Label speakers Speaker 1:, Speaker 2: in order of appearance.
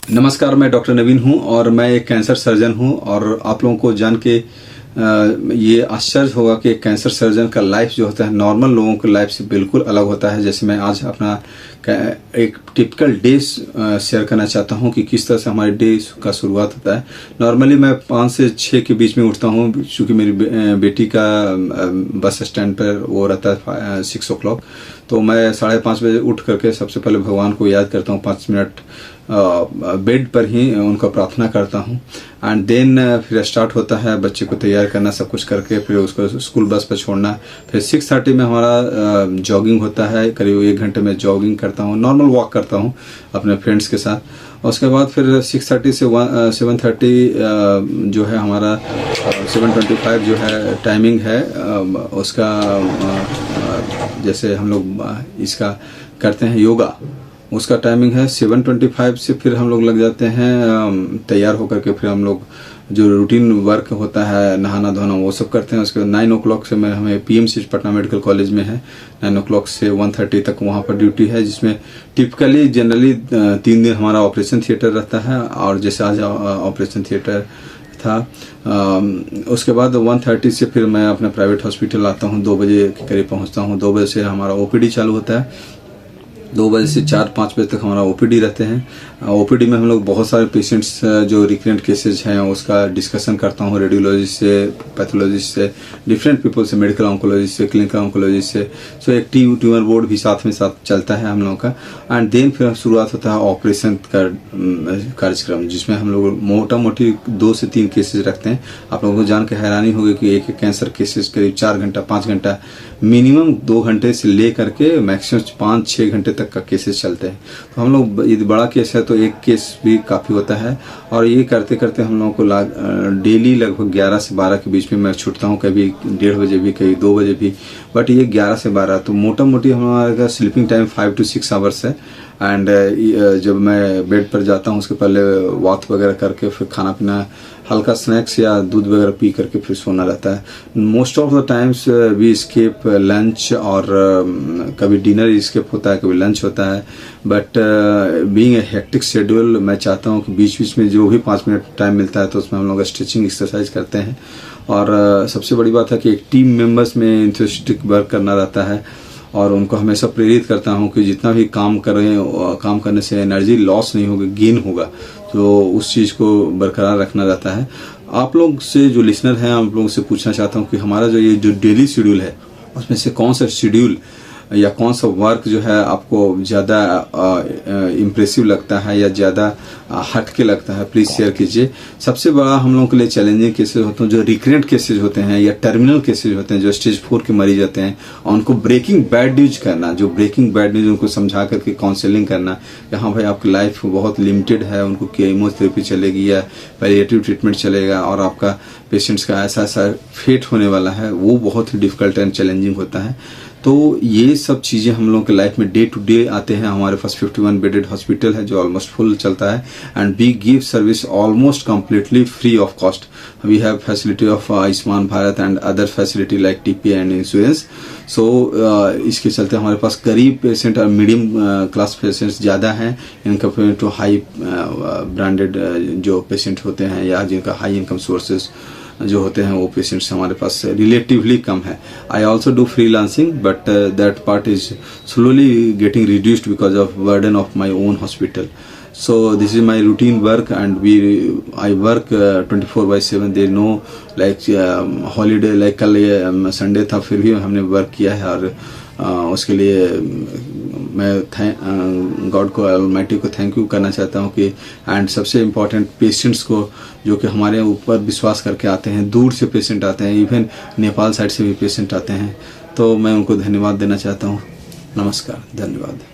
Speaker 1: नमस्कार, मैं डॉक्टर नवीन हूं और मैं एक कैंसर सर्जन हूं। और आप लोगों को जान के ये आश्चर्य होगा कि एक कैंसर सर्जन का लाइफ जो होता है नॉर्मल लोगों के लाइफ से बिल्कुल अलग होता है। जैसे मैं आज अपना एक टिपिकल डे शेयर करना चाहता हूं कि किस तरह से हमारे डे का शुरुआत होता है। नॉर्मली मैं 5 से 6 के बीच में उठता हूं, क्योंकि मेरी बेटी का बस स्टैंड पर वो रहता है 6 o'clock। तो मैं 5:30 बजे उठ करके सबसे पहले भगवान को याद करता हूँ, 5 मिनट बेड पर ही उनका प्रार्थना करता हूँ। एंड देन फिर स्टार्ट होता है बच्चे को तैयार करना, सब कुछ करके फिर उसको स्कूल बस पर छोड़ना। फिर 6:30 में हमारा जॉगिंग होता है, करीब 1 घंटे में जॉगिंग करता हूँ, नॉर्मल वॉक करता हूँ अपने फ्रेंड्स के साथ। उसके बाद फिर 6:30 से 7:30 जो है हमारा 7:25 जो है टाइमिंग है उसका, जैसे हम लोग इसका करते हैं योगा, उसका टाइमिंग है 7:25 से। फिर हम लोग लग जाते हैं तैयार होकर के, फिर हम लोग जो रूटीन वर्क होता है नहाना धोना वो सब करते हैं। उसके बाद 9 o'clock से मैं हमें PMC पटना मेडिकल कॉलेज में है, 9 o'clock से 1:30 तक वहाँ पर ड्यूटी है, जिसमें टिपिकली जनरली 3 दिन हमारा ऑपरेशन थिएटर रहता है। और जैसे आज ऑपरेशन थिएटर था, उसके बाद 1:30 से फिर मैं अपना प्राइवेट हॉस्पिटल आता हूँ, 2 बजे के करीब पहुँचता हूँ। 2 बजे से हमारा OPD चालू होता है, 2 बजे से 4-5 बजे तक हमारा OPD रहते हैं। OPD में हम लोग बहुत सारे पेशेंट्स जो रिकरेंट केसेज हैं उसका डिस्कशन करता हूँ, रेडियोलॉजिस्ट से, पैथोलॉजिस्ट से, डिफरेंट पीपल से, मेडिकल ऑन्कोलॉजिस्ट से, क्लिनिकल ऑन्कोलॉजिस्ट से। सो एक ट्यूमर बोर्ड भी साथ में साथ चलता है हम लोगों का। एंड देन फिर शुरुआत होता है ऑपरेशन का कार्यक्रम, जिसमें हम लोग मोटा मोटी 2 से 3 केसेज रखते हैं। आप लोगों को जान के हैरानी होगी कि एक कैंसर केसेज करीब 4 घंटा 5 घंटा, मिनिमम 2 घंटे से ले करके मैक्सिमम 5-6 घंटे तक का केसेस चलते हैं। तो हम लोग यदि बड़ा केस है तो एक केस भी काफ़ी होता है। और ये करते करते हम लोगों को डेली लगभग 11 से 12 के बीच में मैं छूटता हूँ, कभी 1:30 बजे भी, कभी 2 बजे भी, बट ये 11 से 12। तो मोटा मोटी हमारा स्लीपिंग टाइम 5 to 6 आवर्स है। एंड जब मैं बेड पर जाता हूँ उसके पहले वॉक वगैरह करके फिर खाना पीना, हल्का स्नैक्स या दूध वगैरह पी करके फिर सोना रहता है। Most of the times we skip lunch, और कभी डिनर स्केप होता है, कभी लंच होता है। But being a hectic schedule, मैं चाहता हूँ कि बीच बीच में जो भी 5 मिनट टाइम मिलता है तो उसमें हम लोग स्ट्रेचिंग एक्सरसाइज करते हैं। और सबसे बड़ी बात है कि एक टीम मेंबर्स में इंथुसियास्टिक वर्क करना रहता है, और उनको हमेशा प्रेरित करता हूँ कि जितना भी काम करें, काम करने से एनर्जी लॉस नहीं होगी, गेन होगा, तो उस चीज़ को बरकरार रखना रहता है। आप लोग से जो लिसनर हैं, आप लोगों से पूछना चाहता हूँ कि हमारा जो डेली शेड्यूल है उसमें से कौन सा शेड्यूल या कौन सा वर्क जो है आपको ज़्यादा इम्प्रेसिव लगता है या ज़्यादा हटके लगता है, प्लीज़ शेयर कीजिए। सबसे बड़ा हम लोगों के लिए चैलेंजिंग केसेज होते हैं जो रिकरेंट केसेज होते हैं या टर्मिनल केसेज होते हैं, जो स्टेज 4 के मरीज होते हैं, और उनको ब्रेकिंग बैड न्यूज करना, जो ब्रेकिंग बैड न्यूज उनको समझा करके काउंसलिंग करना कि हाँ भाई आपकी लाइफ बहुत लिमिटेड है, उनको कीमोथेरेपी चलेगी या पैलिएटिव ट्रीटमेंट चलेगा और आपका पेशेंट्स का ऐसा ऐसा फेट होने वाला है, वो बहुत ही डिफिकल्ट एंड चैलेंजिंग होता है। तो ये सब चीज़ें हम लोगों के लाइफ में डे टू डे आते हैं। हमारे पास 51 बेडेड हॉस्पिटल है जो ऑलमोस्ट फुल चलता है, and we give service almost completely free of cost. We have facility of Ayushman Bharat and other facility like TPA and insurance. So इसके चलते हमारे पास गरीब पेशेंट और मीडियम क्लास पेशेंट्स ज़्यादा हैं in compare to high branded जो पेशेंट होते हैं या जिनका हाई इनकम सोर्सेज जो होते हैं, वो पेशेंट्स हमारे पास रिलेटिवली कम है। I also do freelancing, but that part is slowly getting reduced because of burden of my own hospital. So this is my routine work, and I work 24/7. There is no like holiday, like कल Sunday था फिर भी हमने work किया है। और उसके लिए मैं गॉड को, ऑलमाइटी को थैंक यू करना चाहता हूँ कि, एंड सबसे इम्पोर्टेंट पेशेंट्स को जो कि हमारे ऊपर विश्वास करके आते हैं, दूर से पेशेंट आते हैं, इवन नेपाल साइड से भी पेशेंट आते हैं, तो मैं उनको धन्यवाद देना चाहता हूँ। नमस्कार, धन्यवाद।